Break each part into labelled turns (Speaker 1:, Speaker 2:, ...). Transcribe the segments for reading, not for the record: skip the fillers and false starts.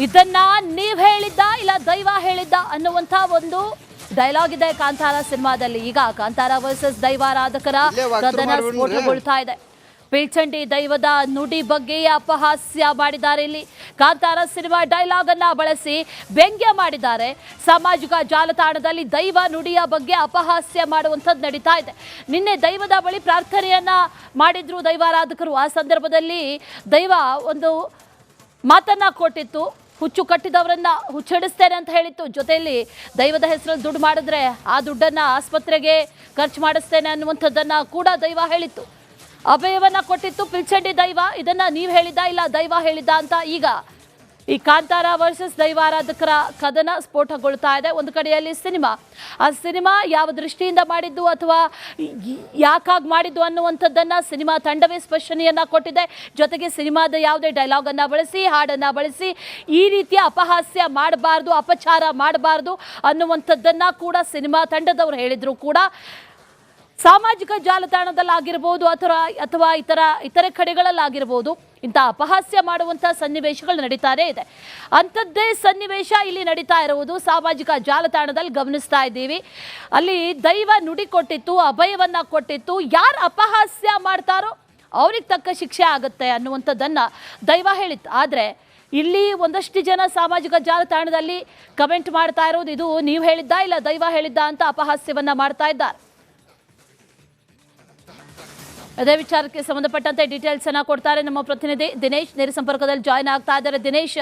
Speaker 1: ಇದನ್ನ ನೀವ್ ಹೇಳಿದ್ದ ಇಲ್ಲ ದೈವ ಹೇಳಿದ್ದ ಅನ್ನುವಂತ ಒಂದು ಡೈಲಾಗ್ ಇದೆ ಕಾಂತಾರ ಸಿನಿಮಾದಲ್ಲಿ. ಈಗ ಕಾಂತಾರ ವರ್ಸಸ್ ದೈವಾರಾಧಕರ ಕದನ ಸ್ಫೋಟಗೊಳ್ತಾ ಇದೆ. ಪಿಲ್ಚಂಡಿ ದೈವದ ನುಡಿ ಬಗ್ಗೆ ಅಪಹಾಸ್ಯ ಮಾಡಿದ್ದಾರೆ. ಇಲ್ಲಿ ಕಾಂತಾರ ಸಿನಿಮಾ ಡೈಲಾಗ್ ಅನ್ನ ಬಳಸಿ ವ್ಯಂಗ್ಯ ಮಾಡಿದ್ದಾರೆ. ಸಾಮಾಜಿಕ ಜಾಲತಾಣದಲ್ಲಿ ದೈವ ನುಡಿಯ ಬಗ್ಗೆ ಅಪಹಾಸ್ಯ ಮಾಡುವಂಥದ್ದು ನಡೀತಾ ಇದೆ. ನಿನ್ನೆ ದೈವದ ಬಳಿ ಪ್ರಾರ್ಥನೆಯನ್ನ ಮಾಡಿದ್ರು ದೈವಾರಾಧಕರು. ಆ ಸಂದರ್ಭದಲ್ಲಿ ದೈವ ಒಂದು ಮಾತನ್ನ ಕೊಟ್ಟಿತ್ತು, ಹುಚ್ಚು ಕಟ್ಟಿದವರನ್ನ ಹುಚ್ಚಿಡಿಸ್ತೇನೆ ಅಂತ ಹೇಳಿತ್ತು. ಜೊತೆಯಲ್ಲಿ ದೈವದ ಹೆಸರಲ್ಲಿ ದುಡ್ಡು ಮಾಡಿದ್ರೆ ಆ ದುಡ್ಡನ್ನ ಆಸ್ಪತ್ರೆಗೆ ಖರ್ಚು ಮಾಡಿಸ್ತೇನೆ ಅನ್ನುವಂಥದ್ದನ್ನ ಕೂಡ ದೈವ ಹೇಳಿತ್ತು. ಅಭಯವನ್ನ ಕೊಟ್ಟಿತ್ತು ಪಿಲ್ಚಂಡಿ ದೈವ. ಇದನ್ನ ನೀವು ಹೇಳಿದ್ದ ಇಲ್ಲ ದೈವ ಹೇಳಿದ್ದ ಅಂತ ಈಗ ಈ ಕಾಂತಾರ ವರ್ಸಸ್ ದೈವಾರಾಧಕರ ಕದನ ಸ್ಫೋಟಗೊಳ್ತಾ ಇದೆ. ಒಂದು ಕಡೆಯಲ್ಲಿ ಆ ಸಿನಿಮಾ ಯಾವ ದೃಷ್ಟಿಯಿಂದ ಮಾಡಿದ್ದು ಅಥವಾ ಯಾಕಾಗಿ ಮಾಡಿದ್ದು ಅನ್ನುವಂಥದ್ದನ್ನ ಸಿನಿಮಾ ತಂಡವೇ ಸ್ಪಷ್ಟನೆಯನ್ನ ಕೊಟ್ಟಿದೆ. ಜೊತೆಗೆ ಸಿನಿಮಾದ ಯಾವುದೇ ಡೈಲಾಗ್ ಅನ್ನ ಬಳಸಿ ಹಾಡನ್ನ ಬಳಸಿ ಈ ರೀತಿಯ ಅಪಹಾಸ್ಯ ಮಾಡಬಾರ್ದು, ಅಪಚಾರ ಮಾಡಬಾರ್ದು ಅನ್ನುವಂಥದ್ದನ್ನ ಕೂಡ ಸಿನಿಮಾ ತಂಡದವರು ಹೇಳಿದ್ರು ಕೂಡ ಸಾಮಾಜಿಕ ಜಾಲತಾಣದಲ್ಲಾಗಿರ್ಬೋದು ಅಥವಾ ಇತರೆ ಕಡೆಗಳಲ್ಲಾಗಿರ್ಬೋದು ಇಂಥ ಅಪಹಾಸ್ಯ ಮಾಡುವಂಥ ಸನ್ನಿವೇಶಗಳು ನಡೀತಾನೇ ಇದೆ. ಅಂಥದ್ದೇ ಸನ್ನಿವೇಶ ಇಲ್ಲಿ ನಡೀತಾ ಇರುವುದು ಸಾಮಾಜಿಕ ಜಾಲತಾಣದಲ್ಲಿ ಗಮನಿಸ್ತಾ ಇದ್ದೀವಿ. ಅಲ್ಲಿ ದೈವ ನುಡಿ ಕೊಟ್ಟಿತ್ತು, ಅಭಯವನ್ನ ಕೊಟ್ಟಿತ್ತು. ಯಾರು ಅಪಹಾಸ್ಯ ಮಾಡ್ತಾರೋ ಅವ್ರಿಗೆ ತಕ್ಕ ಶಿಕ್ಷೆ ಆಗುತ್ತೆ ಅನ್ನುವಂಥದ್ದನ್ನು ದೈವ ಹೇಳಿತ್ತು. ಆದರೆ ಇಲ್ಲಿ ಒಂದಷ್ಟು ಜನ ಸಾಮಾಜಿಕ ಜಾಲತಾಣದಲ್ಲಿ ಕಮೆಂಟ್ ಮಾಡ್ತಾ ಇರೋದು ಇದು ನೀವು ಹೇಳಿದ್ದ ಇಲ್ಲ ದೈವ ಹೇಳಿದ್ದ ಅಂತ ಅಪಹಾಸ್ಯವನ್ನ ಮಾಡ್ತಾ ಇದ್ದಾರೆ. ಅದೇ ವಿಚಾರಕ್ಕೆ ಸಂಬಂಧಪಟ್ಟಂತೆ ಡೀಟೇಲ್ಸ್ ಅನ್ನ ಕೊಡ್ತಾರೆ ನಮ್ಮ ಪ್ರತಿನಿಧಿ ದಿನೇಶ್. ನೇರ ಸಂಪರ್ಕದಲ್ಲಿ ಜಾಯ್ನ್ ಆಗ್ತಾ ಇದ್ದಾರೆ. ದಿನೇಶ್,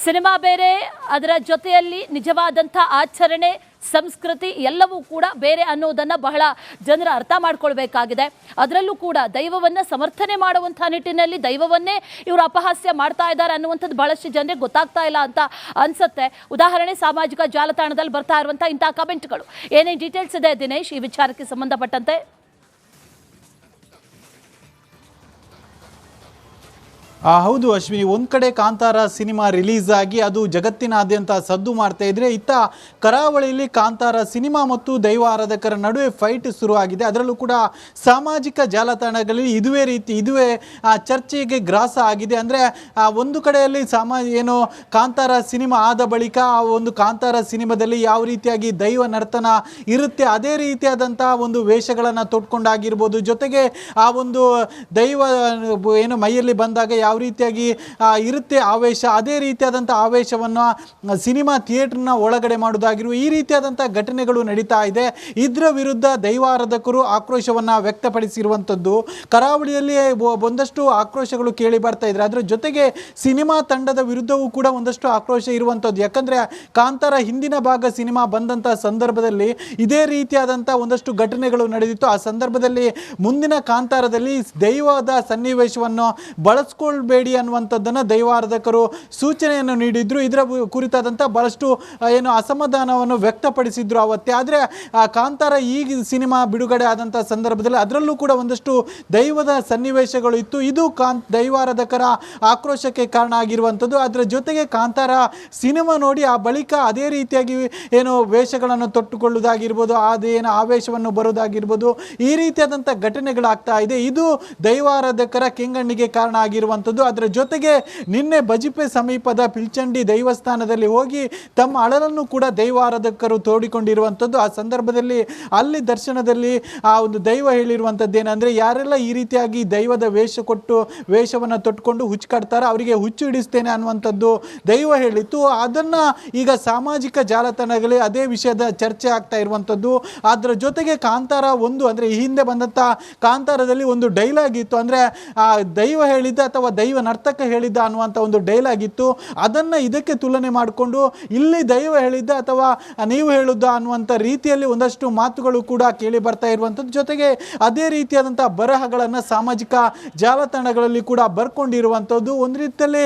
Speaker 1: ಸಿನಿಮಾ ಬೇರೆ, ಅದರ ಜೊತೆಯಲ್ಲಿ ನಿಜವಾದಂಥ ಆಚರಣೆ, ಸಂಸ್ಕೃತಿ ಎಲ್ಲವೂ ಕೂಡ ಬೇರೆ ಅನ್ನೋದನ್ನು ಬಹಳ ಜನರು ಅರ್ಥ ಮಾಡ್ಕೊಳ್ಬೇಕಾಗಿದೆ. ಅದರಲ್ಲೂ ಕೂಡ ದೈವವನ್ನು ಸಮರ್ಥನೆ ಮಾಡುವಂಥ ನಿಟ್ಟಿನಲ್ಲಿ ದೈವವನ್ನೇ ಇವರು ಅಪಹಾಸ್ಯ ಮಾಡ್ತಾ ಇದ್ದಾರೆ ಅನ್ನುವಂಥದ್ದು ಬಹಳಷ್ಟು ಜನರಿಗೆ ಗೊತ್ತಾಗ್ತಾ ಇಲ್ಲ ಅಂತ ಅನ್ಸುತ್ತೆ. ಉದಾಹರಣೆ ಸಾಮಾಜಿಕ ಜಾಲತಾಣದಲ್ಲಿ ಬರ್ತಾ ಇರುವಂಥ ಇಂಥ ಕಮೆಂಟ್ಗಳು. ಏನೇನು ಡೀಟೇಲ್ಸ್ ಇದೆ ದಿನೇಶ್ ಈ ವಿಚಾರಕ್ಕೆ ಸಂಬಂಧಪಟ್ಟಂತೆ?
Speaker 2: ಹೌದು ಅಶ್ವಿನಿ, ಒಂದು ಕಡೆ ಕಾಂತಾರ ಸಿನಿಮಾ ರಿಲೀಸ್ ಆಗಿ ಅದು ಜಗತ್ತಿನಾದ್ಯಂತ ಸದ್ದು ಮಾಡ್ತಾ ಇದ್ರೆ, ಇತ್ತ ಕರಾವಳಿಯಲ್ಲಿ ಕಾಂತಾರ ಸಿನಿಮಾ ಮತ್ತು ದೈವ ಆರಾಧಕರ ನಡುವೆ ಫೈಟ್ ಶುರುವಾಗಿದೆ. ಅದರಲ್ಲೂ ಕೂಡ ಸಾಮಾಜಿಕ ಜಾಲತಾಣಗಳಲ್ಲಿ ಇದುವೇ ಚರ್ಚೆಗೆ ಗ್ರಾಸ ಆಗಿದೆ. ಅಂದರೆ ಒಂದು ಕಡೆಯಲ್ಲಿ ಏನು ಕಾಂತಾರ ಸಿನಿಮಾ ಆದ ಬಳಿಕ ಆ ಒಂದು ಕಾಂತಾರ ಸಿನಿಮಾದಲ್ಲಿ ಯಾವ ರೀತಿಯಾಗಿ ದೈವ ನರ್ತನ ಇರುತ್ತೆ, ಅದೇ ರೀತಿಯಾದಂಥ ಒಂದು ವೇಷಗಳನ್ನು ತೊಟ್ಕೊಂಡಾಗಿರ್ಬೋದು. ಜೊತೆಗೆ ಆ ಒಂದು ದೈವ ಏನು ಮೈಯಲ್ಲಿ ಬಂದಾಗ ಯಾವ ರೀತಿಯಾಗಿ ಇರುತ್ತೆ ಆವೇಶ, ಅದೇ ರೀತಿಯಾದಂಥ ಆವೇಶವನ್ನು ಸಿನಿಮಾ ಥಿಯೇಟರ್ನ ಒಳಗಡೆ ಮಾಡೋದಾಗಿರುವ ಈ ರೀತಿಯಾದಂಥ ಘಟನೆಗಳು ನಡೀತಾ ಇದೆ. ಇದರ ವಿರುದ್ಧ ದೈವಾರಾಧಕರು ಆಕ್ರೋಶವನ್ನು ವ್ಯಕ್ತಪಡಿಸಿರುವಂಥದ್ದು. ಕರಾವಳಿಯಲ್ಲಿ ಒಂದಷ್ಟು ಆಕ್ರೋಶಗಳು ಕೇಳಿ ಬರ್ತಾ ಇದ್ದಾರೆ. ಅದರ ಜೊತೆಗೆ ಸಿನಿಮಾ ತಂಡದ ವಿರುದ್ಧವೂ ಕೂಡ ಒಂದಷ್ಟು ಆಕ್ರೋಶ ಇರುವಂಥದ್ದು. ಯಾಕಂದರೆ ಕಾಂತಾರ ಹಿಂದಿನ ಭಾಗ ಸಿನಿಮಾ ಬಂದಂಥ ಸಂದರ್ಭದಲ್ಲಿ ಇದೇ ರೀತಿಯಾದಂಥ ಒಂದಷ್ಟು ಘಟನೆಗಳು ನಡೆದಿತ್ತು. ಆ ಸಂದರ್ಭದಲ್ಲಿ ಮುಂದಿನ ಕಾಂತಾರದಲ್ಲಿ ದೈವದ ಸನ್ನಿವೇಶವನ್ನು ಬಳಸ್ಕೊಳ್ಬೇಡಿ ಅನ್ನುವಂಥದ್ದನ್ನು ದೈವಾರಾಧಕರು ಸೂಚನೆಯನ್ನು ನೀಡಿದ್ರು. ಇದರ ಕುರಿತಾದಂಥ ಬಹಳಷ್ಟು ಏನು ಅಸಮಾಧಾನವನ್ನು ವ್ಯಕ್ತಪಡಿಸಿದ್ರು ಅವತ್ತೇ. ಆದರೆ ಕಾಂತಾರ ಈ ಸಿನಿಮಾ ಬಿಡುಗಡೆ ಆದಂಥ ಸಂದರ್ಭದಲ್ಲಿ ಅದರಲ್ಲೂ ಕೂಡ ಒಂದಷ್ಟು ದೈವದ ಸನ್ನಿವೇಶಗಳು ಇತ್ತು. ಇದು ದೈವಾರಾಧಕರ ಆಕ್ರೋಶಕ್ಕೆ ಕಾರಣ ಆಗಿರುವಂಥದ್ದು. ಅದರ ಜೊತೆಗೆ ಕಾಂತಾರ ಸಿನಿಮಾ ನೋಡಿ ಆ ಬಳಿಕ ಅದೇ ರೀತಿಯಾಗಿ ಏನು ವೇಷಗಳನ್ನು ತೊಟ್ಟುಕೊಳ್ಳುವುದಾಗಿರ್ಬೋದು, ಅದೇನು ಆವೇಶವನ್ನು ಬರೋದಾಗಿರ್ಬೋದು, ಈ ರೀತಿಯಾದಂಥ ಘಟನೆಗಳಾಗ್ತಾ ಇದೆ. ಇದು ದೈವಾರಾಧಕರ ಕೆಂಗಣ್ಣಿಗೆ ಕಾರಣ ಆಗಿರುವಂಥದ್ದು. ಅದರ ಜೊತೆಗೆ ನಿನ್ನೆ ಬಜಿಪೆ ಸಮೀಪದ ಪಿಲ್ಚಂಡಿ ದೈವಸ್ಥಾನದಲ್ಲಿ ಹೋಗಿ ತಮ್ಮ ಅಳಲನ್ನು ಕೂಡ ದೈವಾರಾಧಕರು ತೋಡಿಕೊಂಡಿರುವಂಥದ್ದು. ಆ ಸಂದರ್ಭದಲ್ಲಿ ಅಲ್ಲಿ ದರ್ಶನದಲ್ಲಿ ಆ ಒಂದು ದೈವ ಹೇಳಿರುವಂಥದ್ದು ಏನಂದರೆ, ಯಾರೆಲ್ಲ ಈ ರೀತಿಯಾಗಿ ದೈವದ ವೇಷವನ್ನು ತೊಟ್ಕೊಂಡು ಹುಚ್ಚಾಡ್ತಾರೆ ಅವರಿಗೆ ಹುಚ್ಚು ಹಿಡಿಸ್ತೇನೆ ಅನ್ನುವಂಥದ್ದು ದೈವ ಹೇಳಿತ್ತು. ಅದನ್ನು ಈಗ ಸಾಮಾಜಿಕ ಜಾಲತಾಣಗಳಲ್ಲಿ ಅದೇ ವಿಷಯದ ಚರ್ಚೆ ಆಗ್ತಾ ಇರುವಂಥದ್ದು. ಅದರ ಜೊತೆಗೆ ಕಾಂತಾರ ಅಂದರೆ ಈ ಹಿಂದೆ ಬಂದಂಥ ಕಾಂತಾರದಲ್ಲಿ ಒಂದು ಡೈಲಾಗ್ ಇತ್ತು. ಅಂದರೆ ದೈವ ಹೇಳಿದ್ದ ಅಥವಾ ದೈವ ನರ್ತಕ ಹೇಳಿದ್ದ ಅನ್ನುವಂಥ ಒಂದು ಡೈಲಾಗ್ ಇತ್ತು. ಅದನ್ನು ಇದಕ್ಕೆ ತುಲನೆ ಮಾಡಿಕೊಂಡು ಇಲ್ಲಿ ದೈವ ಹೇಳಿದ್ದ ಅಥವಾ ನೀವು ಹೇಳುದ್ದ ಅನ್ನುವಂಥ ರೀತಿಯಲ್ಲಿ ಒಂದಷ್ಟು ಮಾತುಗಳು ಕೂಡ ಕೇಳಿ ಬರ್ತಾ ಇರುವಂಥದ್ದು. ಜೊತೆಗೆ ಅದೇ ರೀತಿಯಾದಂಥ ಬರಹಗಳನ್ನು ಸಾಮಾಜಿಕ ಜಾಲತಾಣಗಳಲ್ಲಿ ಕೂಡ ಬರ್ಕೊಂಡಿರುವಂಥದ್ದು. ಒಂದು ರೀತಿಯಲ್ಲಿ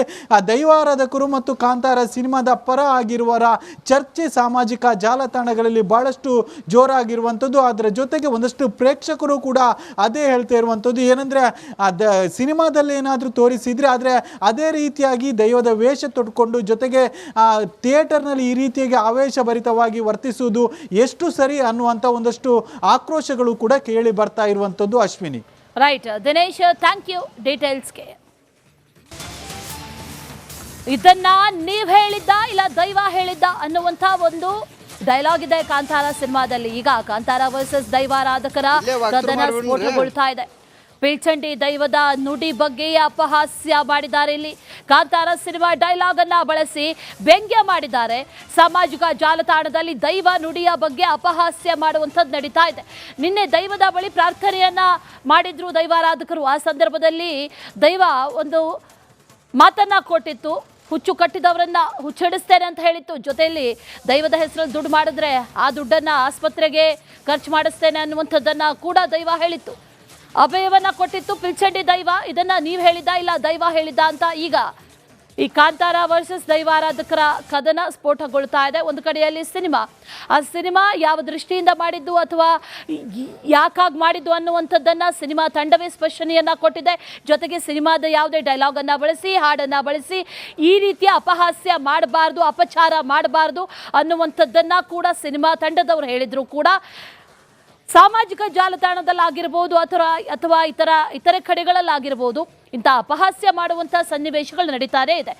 Speaker 2: ದೈವಾರಾಧಕರು ಮತ್ತು ಕಾಂತಾರ ಸಿನಿಮಾದ ಪರ ಆಗಿರುವವರ ಚರ್ಚೆ ಸಾಮಾಜಿಕ ಜಾಲತಾಣಗಳಲ್ಲಿ ಬಹಳಷ್ಟು ಜೋರಾಗಿರುವಂಥದ್ದು. ಅದರ ಜೊತೆಗೆ ಒಂದಷ್ಟು ಪ್ರೇಕ್ಷಕರು ಕೂಡ ಅದೇ ಹೇಳ್ತಾ ಇರುವಂಥದ್ದು ಏನಂದರೆ, ಸಿನಿಮಾದಲ್ಲಿ ಏನಾದರೂ ತೋರಿಸಿದರೆ ಆದರೆ ಅದೇ ರೀತಿಯಾಗಿ ದೈವದ ವೇಷ ತೊಟ್ಕೊಂಡು ಜೊತೆಗೆ ಥಿಯೇಟರ್ನಲ್ಲಿ ಈ ರೀತಿಯಾಗಿ ಆವೇಶಭರಿತವಾಗಿ ವರ್ತಿಸುವುದು ಎಷ್ಟು ಸರಿ ಅನ್ನುವಂಥ ಒಂದಷ್ಟು ಆಕ್ರೋಶಗಳು ಕೂಡ ಕೇಳಿ ಬರ್ತಾ ಇರುವಂಥದ್ದು Ashwini.
Speaker 1: Right Dinesh, thank you ಡೀಟೇಲ್ಸ್ಗೆ. ಇದನ್ನ ನೀವ್ ಹೇಳಿದ್ದ ಇಲ್ಲ ದೈವ ಹೇಳಿದ್ದ ಅನ್ನುವಂತ ಒಂದು ಡೈಲಾಗ್ ಇದೆ ಕಾಂತಾರ ಸಿನಿಮಾದಲ್ಲಿ. ಈಗ ಕಾಂತಾರ ವರ್ಸಸ್ ದೈವ ಆರಾಧಕರ ಕದನ ಸ್ಫೋಟಗೊಳ್ತಾ ಇದೆ. ಪಿಲ್ಚಂಡಿ ದೈವದ ನುಡಿ ಬಗ್ಗೆ ಅಪಹಾಸ್ಯ ಮಾಡಿದ್ದಾರೆ. ಇಲ್ಲಿ ಕಾಂತಾರ ಸಿನಿಮಾ ಡೈಲಾಗ್ ಅನ್ನ ಬಳಸಿ ವ್ಯಂಗ್ಯ ಮಾಡಿದ್ದಾರೆ. ಸಾಮಾಜಿಕ ಜಾಲತಾಣದಲ್ಲಿ ದೈವ ನುಡಿಯ ಬಗ್ಗೆ ಅಪಹಾಸ್ಯ ಮಾಡುವಂಥದ್ದು ನಡೀತಾ ಇದೆ. ನಿನ್ನೆ ದೈವದ ಬಳಿ ಪ್ರಾರ್ಥನೆಯನ್ನ ಮಾಡಿದ್ರು ದೈವಾರಾಧಕರು. ಆ ಸಂದರ್ಭದಲ್ಲಿ ದೈವ ಒಂದು ಮಾತನ್ನ ಕೊಟ್ಟಿತ್ತು, ಹುಚ್ಚು ಕಟ್ಟಿದವರನ್ನ ಹುಚ್ಚಿಡಿಸ್ತೇನೆ ಅಂತ ಹೇಳಿತ್ತು. ಜೊತೆಯಲ್ಲಿ ದೈವದ ಹೆಸರಲ್ಲಿ ದುಡ್ಡು ಮಾಡಿದ್ರೆ ಆ ದುಡ್ಡನ್ನ ಆಸ್ಪತ್ರೆಗೆ ಖರ್ಚು ಮಾಡಿಸ್ತೇನೆ ಅನ್ನುವಂಥದ್ದನ್ನ ಕೂಡ ದೈವ ಹೇಳಿತ್ತು. ಅಭಯವನ್ನ ಕೊಟ್ಟಿತ್ತು ಪಿಲ್ಚಂಡಿ ದೈವ. ಇದನ್ನ ನೀವ್ ಹೇಳಿದ್ದ ಇಲ್ಲ ದೈವ ಹೇಳಿದ್ದ ಅಂತ ಈಗ ಈ ಕಾಂತಾರ ವರ್ಸಸ್ ದೈವಾರಾಧಕರ ಕದನ ಸ್ಫೋಟಗೊಳ್ತಾ ಇದೆ. ಒಂದು ಕಡೆಯಲ್ಲಿ ಸಿನಿಮಾ, ಆ ಸಿನಿಮಾ ಯಾವ ದೃಷ್ಟಿಯಿಂದ ಮಾಡಿದ್ದು ಅಥವಾ ಯಾಕಾಗಿ ಮಾಡಿದ್ದು ಅನ್ನುವಂಥದ್ದನ್ನ ಸಿನಿಮಾ ತಂಡವೇ ಸ್ಪಷ್ಟನೆಯನ್ನ ಕೊಟ್ಟಿದೆ. ಜೊತೆಗೆ ಸಿನಿಮಾದ ಯಾವುದೇ ಡೈಲಾಗ್ ಅನ್ನ ಬಳಸಿ, ಹಾಡನ್ನ ಬಳಸಿ ಈ ರೀತಿಯ ಅಪಹಾಸ್ಯ ಮಾಡಬಾರ್ದು, ಅಪಚಾರ ಮಾಡಬಾರ್ದು ಅನ್ನುವಂಥದ್ದನ್ನ ಕೂಡ ಸಿನಿಮಾ ತಂಡದವರು ಹೇಳಿದ್ರು ಕೂಡ ಸಾಮಾಜಿಕ ಜಾಲತಾಣದಲ್ಲಾಗಿರ್ಬೋದು ಅಥವಾ ಇತರೆ ಕಡೆಗಳಲ್ಲಾಗಿರ್ಬೋದು ಇಂಥ ಅಪಹಾಸ್ಯ ಮಾಡುವಂಥ ಸನ್ನಿವೇಶಗಳು ನಡೀತಾನೇ ಇದೆ.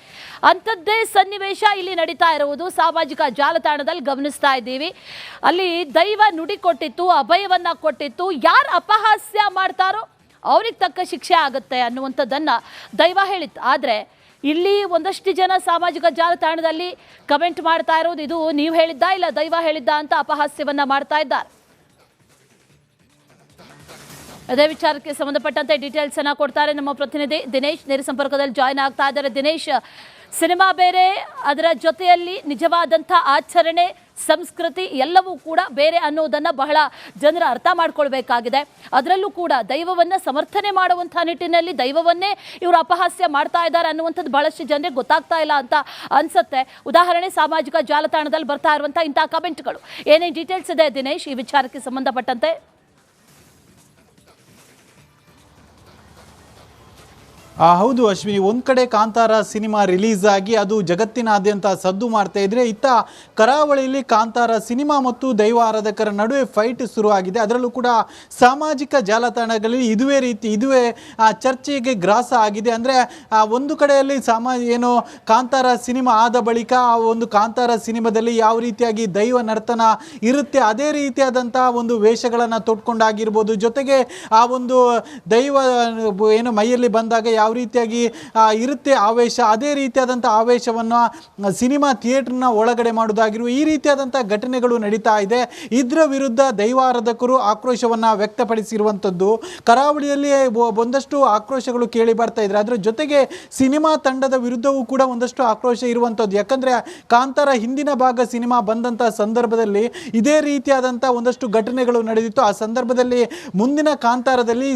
Speaker 1: ಅಂಥದ್ದೇ ಸನ್ನಿವೇಶ ಇಲ್ಲಿ ನಡೀತಾ ಇರುವುದು ಸಾಮಾಜಿಕ ಜಾಲತಾಣದಲ್ಲಿ ಗಮನಿಸ್ತಾ ಇದ್ದೀವಿ. ಅಲ್ಲಿ ದೈವ ನುಡಿ ಕೊಟ್ಟಿತ್ತು, ಅಭಯವನ್ನ ಕೊಟ್ಟಿತ್ತು. ಯಾರು ಅಪಹಾಸ್ಯ ಮಾಡ್ತಾರೋ ಅವ್ರಿಗೆ ತಕ್ಕ ಶಿಕ್ಷೆ ಆಗುತ್ತೆ ಅನ್ನುವಂಥದ್ದನ್ನು ದೈವ ಹೇಳಿತ್ತು. ಆದರೆ ಇಲ್ಲಿ ಒಂದಷ್ಟು ಜನ ಸಾಮಾಜಿಕ ಜಾಲತಾಣದಲ್ಲಿ ಕಮೆಂಟ್ ಮಾಡ್ತಾ ಇರೋದು ಇದು ನೀವು ಹೇಳಿದ್ದ ಇಲ್ಲ ದೈವ ಹೇಳಿದ್ದ ಅಂತ ಅಪಹಾಸ್ಯವನ್ನ ಮಾಡ್ತಾ ಇದ್ದಾರೆ. ಅದೇ ವಿಚಾರಕ್ಕೆ ಸಂಬಂಧಪಟ್ಟಂತೆ ಡೀಟೇಲ್ಸ್ ಅನ್ನ ಕೊಡ್ತಾರೆ ನಮ್ಮ ಪ್ರತಿನಿಧಿ ದಿನೇಶ್. ನೇರ ಸಂಪರ್ಕದಲ್ಲಿ ಜಾಯ್ನ್ ಆಗ್ತಾ ಇದ್ದಾರೆ. ದಿನೇಶ್, ಸಿನಿಮಾ ಬೇರೆ, ಅದರ ಜೊತೆಯಲ್ಲಿ ನಿಜವಾದಂಥ ಆಚರಣೆ, ಸಂಸ್ಕೃತಿ ಎಲ್ಲವೂ ಕೂಡ ಬೇರೆ ಅನ್ನೋದನ್ನು ಬಹಳ ಜನರು ಅರ್ಥ ಮಾಡ್ಕೊಳ್ಬೇಕಾಗಿದೆ. ಅದರಲ್ಲೂ ಕೂಡ ದೈವವನ್ನು ಸಮರ್ಥನೆ ಮಾಡುವಂಥ ನಿಟ್ಟಿನಲ್ಲಿ ದೈವವನ್ನೇ ಇವರು ಅಪಹಾಸ್ಯ ಮಾಡ್ತಾ ಇದ್ದಾರೆ ಅನ್ನುವಂಥದ್ದು ಬಹಳಷ್ಟು ಜನರಿಗೆ ಗೊತ್ತಾಗ್ತಾ ಇಲ್ಲ ಅಂತ ಅನ್ಸುತ್ತೆ. ಉದಾಹರಣೆ ಸಾಮಾಜಿಕ ಜಾಲತಾಣದಲ್ಲಿ ಬರ್ತಾ ಇರುವಂಥ ಇಂಥ ಕಮೆಂಟ್ಗಳು. ಏನೇನು ಡೀಟೇಲ್ಸ್ ಇದೆ ದಿನೇಶ್ ಈ ವಿಚಾರಕ್ಕೆ ಸಂಬಂಧಪಟ್ಟಂತೆ?
Speaker 2: ಹೌದು ಅಶ್ವಿನಿ, ಒಂದು ಕಡೆ ಕಾಂತಾರ ಸಿನಿಮಾ ರಿಲೀಸ್ ಆಗಿ ಅದು ಜಗತ್ತಿನಾದ್ಯಂತ ಸದ್ದು ಮಾಡ್ತಾ ಇದ್ರೆ, ಇತ್ತ ಕರಾವಳಿಯಲ್ಲಿ ಕಾಂತಾರ ಸಿನಿಮಾ ಮತ್ತು ದೈವ ಆರಾಧಕರ ನಡುವೆ ಫೈಟ್ ಶುರುವಾಗಿದೆ. ಅದರಲ್ಲೂ ಕೂಡ ಸಾಮಾಜಿಕ ಜಾಲತಾಣಗಳಲ್ಲಿ ಇದುವೇ ಚರ್ಚೆಗೆ ಗ್ರಾಸ ಆಗಿದೆ. ಅಂದರೆ ಒಂದು ಕಡೆಯಲ್ಲಿ ಏನು ಕಾಂತಾರ ಸಿನಿಮಾ ಆದ ಬಳಿಕ ಆ ಒಂದು ಕಾಂತಾರ ಸಿನಿಮಾದಲ್ಲಿ ಯಾವ ರೀತಿಯಾಗಿ ದೈವ ನರ್ತನ ಇರುತ್ತೆ, ಅದೇ ರೀತಿಯಾದಂಥ ಒಂದು ವೇಷಗಳನ್ನು ತೊಟ್ಕೊಂಡಾಗಿರ್ಬೋದು. ಜೊತೆಗೆ ಆ ಒಂದು ದೈವ ಏನು ಮೈಯಲ್ಲಿ ಬಂದಾಗ ಯಾವ ರೀತಿಯಾಗಿ ಇರುತ್ತೆ ಆವೇಶ, ಅದೇ ರೀತಿಯಾದಂಥ ಆವೇಶವನ್ನು ಸಿನಿಮಾ ಥಿಯೇಟರ್ನ ಒಳಗಡೆ ಮಾಡೋದಾಗಿರುವ ಈ ರೀತಿಯಾದಂಥ ಘಟನೆಗಳು ನಡೀತಾ ಇದೆ. ಇದರ ವಿರುದ್ಧ ದೈವಾರಾಧಕರು ಆಕ್ರೋಶವನ್ನು ವ್ಯಕ್ತಪಡಿಸಿರುವಂಥದ್ದು. ಕರಾವಳಿಯಲ್ಲಿ ಒಂದಷ್ಟು ಆಕ್ರೋಶಗಳು ಕೇಳಿ ಬರ್ತಾ ಇದ್ದಾರೆ. ಅದರ ಜೊತೆಗೆ ಸಿನಿಮಾ ತಂಡದ ವಿರುದ್ಧವೂ ಕೂಡ ಒಂದಷ್ಟು ಆಕ್ರೋಶ ಇರುವಂಥದ್ದು. ಯಾಕಂದರೆ ಕಾಂತಾರ ಹಿಂದಿನ ಭಾಗ ಸಿನಿಮಾ ಬಂದಂಥ ಸಂದರ್ಭದಲ್ಲಿ ಇದೇ ರೀತಿಯಾದಂಥ ಒಂದಷ್ಟು ಘಟನೆಗಳು ನಡೆದಿತ್ತು. ಆ ಸಂದರ್ಭದಲ್ಲಿ ಮುಂದಿನ ಕಾಂತಾರದಲ್ಲಿ